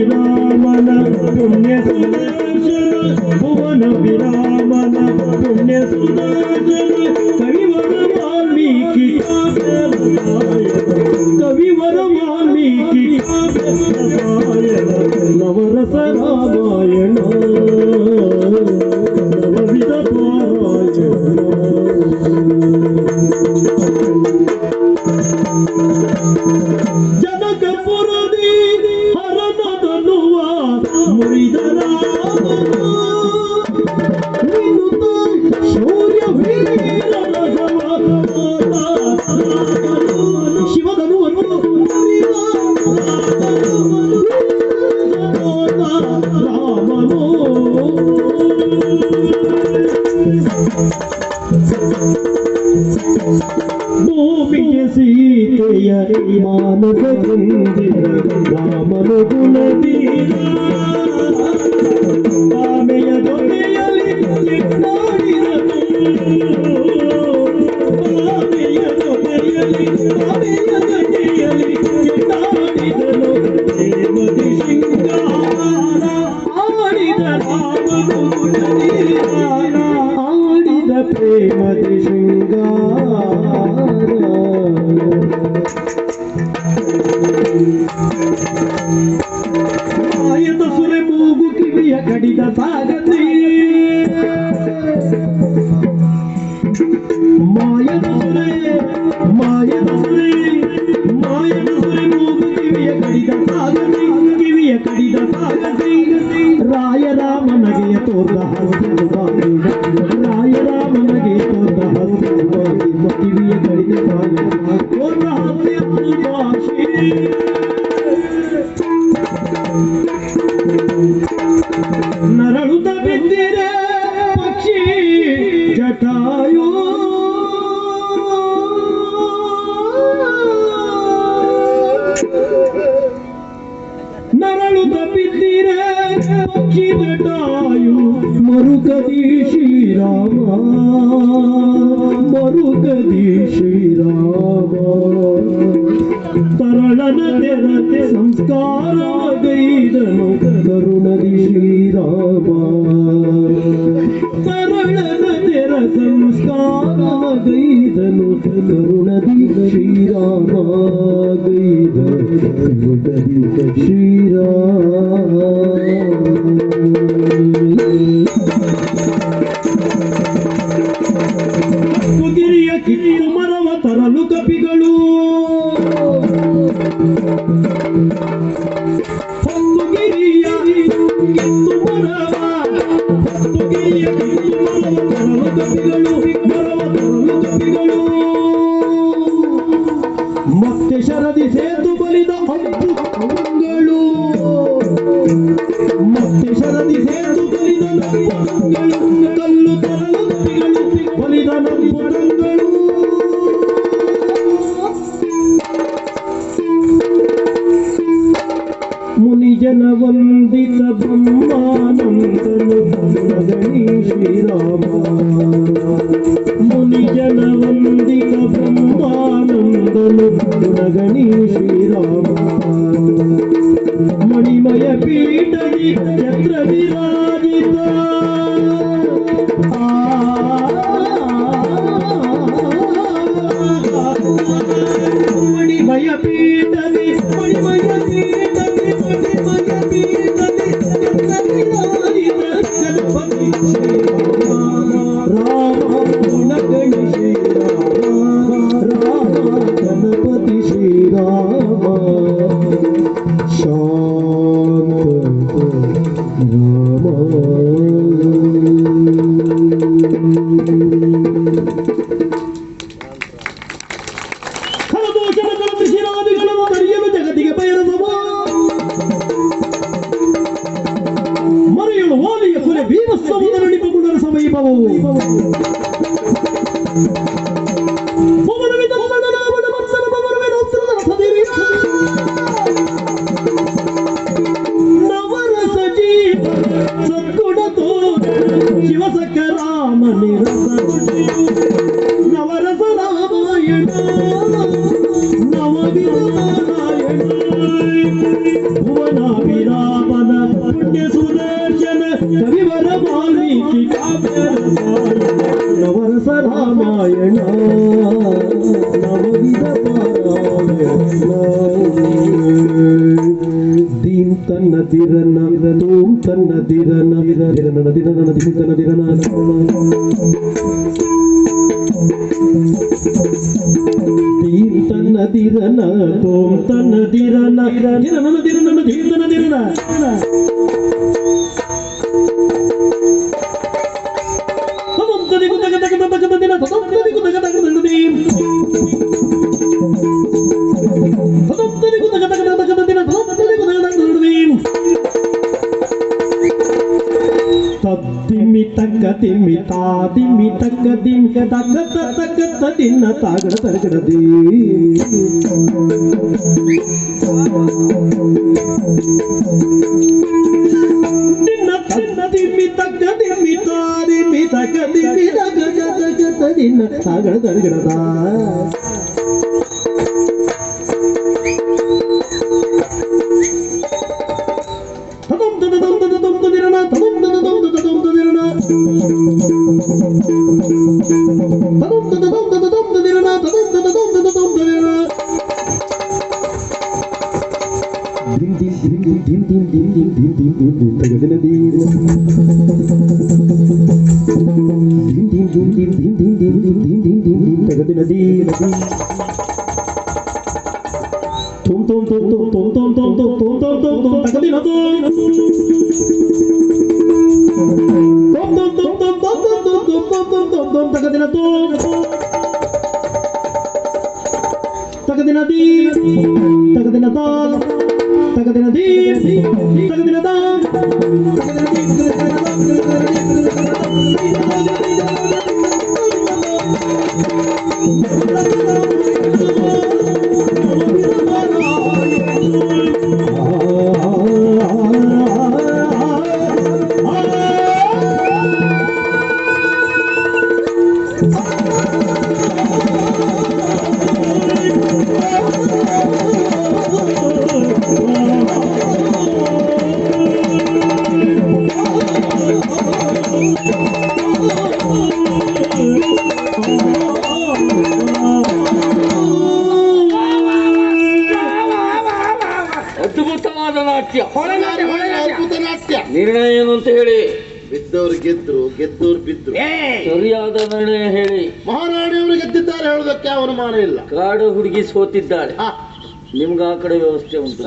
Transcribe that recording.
ವಿರಾಮನ ಪುಣ್ಯ ಸುದರ್ಶನ ಭುವನ ವಿರಾಮನ ಪುಣ್ಯ ಸುದರ್ಶನ ಕವಿವರ ವಾಲ್ಮೀಕಿ ಕವಿವರ ವಾಲ್ಮೀಕಿ ನವರಸ ರಾಮಾಯಣ ನವವಿಧ ಪಾರಾಯಣ ಜನಕಪುರದಿ ಹರನದನುವ ಮುರಿದ ಶೌರ್ಯ ಶಿವಧನುವನ್ನು ರಾಮನು ಭೂಮಿಗೆ ಸೀತೆಯ ಮಾನಸ ಕುಂದಿರ ರಾಮನು ಗುಣದೀರ ಆಮೆಯ ಜೊತೆಯಲ್ಲಿ ನಾಡಿದನು ಆಮೆಯ ಜೊತೆಯಲ್ಲಿ ನಾಡಿದನು ಪ್ರೇಮದಿ ಶೃಂಗಾರ ಆಡಿದ ರಾಮನು ಗುಣದೀರ ಆಡಿದ ಪ್ರೇಮದಿ ಶೃಂಗಾರ ಮಾಯದ ಸುರೆ ಮೂಗು ಕಿವಿಯ ಕಡಿದ ಸಾಗತಿ ಮಾಯದ ಸುರೆ ಮೂಗು ಕಿವಿಯ ಕಡಿದ ಸಾಗತಿ ಕಿವಿಯ ಕಡಿದ ಸಾಗತಿ ರಾಯರಾಮನಗೆಯ ತೋರ್ದ ಹಸಿರು ರಾಯ ರಾಮನಗೆ ತೋರ್ದ ಹಸಿರು ಕಿವಿಯ ಕಡಿದ ಸಾಗತಿ ತೋರ್ದ ಹಸಿರು ಭಾಷೆ ನರಳುತ್ತ ಬಿದ್ದಿರೆ ಪಕ್ಷಿ ಜಟಾಯು ನರಳುತ್ತ ಬಿದ್ದಿರೆ ಪಕ್ಷಿ ಜಟಾಯು ಮರುಕದಿ ಶ್ರೀರಾಮ ಮರುಕದಿ ಶ್ರೀರಾಮ ತರಳನ ತೆರತೆ ಸಂಸ್ಕಾರ ಗೈದನು ಕರುಣದಿ ಶ್ರೀರಾಮ ತರಳನ ತೆರ ಸಂಸ್ಕಾರ ಗೈದನು ಕರುಣದಿ ಶ್ರೀರಾಮ ಗೈದನು ಶ್ರೀರಾಮ ಗಿರಿಯ ಕಿತ್ತು ಮರವ ತರಲು ಕಪಿಗಳು ಗಿರಿಯ ಕಿತ್ತು ಮರವ ತರಲು ಕಪಿಗಳು ಮತ್ತೆ ಶರದಿ ಸೇತು ಬಲಿದ ಅಂಬುಗಳು ಮತ್ತೆ ಶರದಿ ಸೇತು ಬಲಿದ ನಂಬುಗಳು ಕಲ್ಲು ತರಲು ಕಪಿಗಳು ಬಲಿದ ನಂಬುಗಳು ಮುನಿಜನ ವಂದಿತ ಬ್ರಹ್ಮಾನಂದನು ಗಣಿ ಶ್ರೀರಾಮ ಮುನಿಜನ ವಂದಿತ ಬ್ರಹ್ಮಾನಂದನು ಗಣಿ ಶ್ರೀರಾಮ ಮಣಿಮಯ ಪೀಠದಿ ಚಕ್ರ ವಿರಾಜಿತ ಮಣಿಮಯ ಪೀಠದಿ ಮಣಿಮಯ ಪೀಠದಿ ಮಣಿಮಯ ಪೀಠದಿ ಚಕ್ರ ವಿರಾಜಿತ ಗಣಪತಿ ರಾಮ ಗುಣಗಣಿ ಶ್ರೀರಾಮ ರಾಮ ಗಣಪತಿ ಶ್ರೀರಾಮ ಶಾಂತ ರಾಮ ಖರದೋಷಣಗಳನ್ನು ಶಿರಾದಿಗಳನ್ನು ತಡೆಯಲು ಜಗತ್ತಿಗೆ ಬಯಲುವ ಮರೆಯಲು ವಾಲಿಯ ಕೊಲೆ ಭೀಮಸ್ತವದ ನಡಿಪುಗುಣರ ಸಮೀಪವು ನವರಸ ಜೀವ ಸದ್ಗುಣ ತೋರ ಶಿವಸಕ ರಾಮ ನಿರಸ ನವರಸ ರಾಮಾಯಣ ನವವಿಧ ನಾರಾಯಣ ಭುವನ ವಿರಾಮ ನವರಸ ರಾಮಾಯಣ ನವವಿಧ ಪಾರಾಯಣ ದೀಂ ತನ್ನ ದಿರನ ತೋಂ ತನ್ನ ದಿರನ ದಿರನ ದಿರನ ದೀಂ ತನ್ನ ದಿರನ ದೀಂ ತನ್ನ ದಿರನ ತೋಂ ತನ್ನ ದಿರನ ದಿರನ ದಿರನ ದೀಂ ತನ್ನ ದಿರನ ತಿಮ್ಮಿ ತಕ್ಕ ತಿಮ್ಮಿ ತಾ ತಿಮ್ಮಿ ತಕ್ಕ ದಿಮ್ ತಕ್ಕ ತಕ್ಕ ತಿನ್ನ ತಾಗಡ ತರಗಡದಿ ತಿನ್ನ ತನ್ನ ತಿಮ್ಮಿ ತಕ್ಕ ತಿಮ್ಮಿ ತಾ ತಿಮ್ಮಿ ತಕ್ಕ ತಿಮ್ಮಿ ತಕ್ಕ ತಿನ್ನ ತಾಗಡ ತರಗಡದ ಅದ್ಭುತವಾದ ನಾಟ್ಯ, ಅದ್ಭುತ ನಾಟ್ಯ. ನಿರ್ಣಯ ಏನು ಅಂತ ಹೇಳಿ. ಬಿದ್ದವ್ರು ಗೆದ್ರು, ಗೆದ್ದವ್ರು ಬಿದ್ರು. ಸರಿಯಾದ ನಿರ್ಣಯ ಹೇಳಿ. ಮಹಾರಾಣಿಯವರು ಗೆದ್ದಿದ್ದಾರೆ ಹೇಳುವುದಕ್ಕೆ ಅವಮಾನ ಇಲ್ಲ. ಕಾಡು ಹುಡುಗಿ ಸೋತಿದ್ದಾಳೆ. ನಿಮ್ಗೆ ಆ ಕಡೆ ವ್ಯವಸ್ಥೆ ಉಂಟು.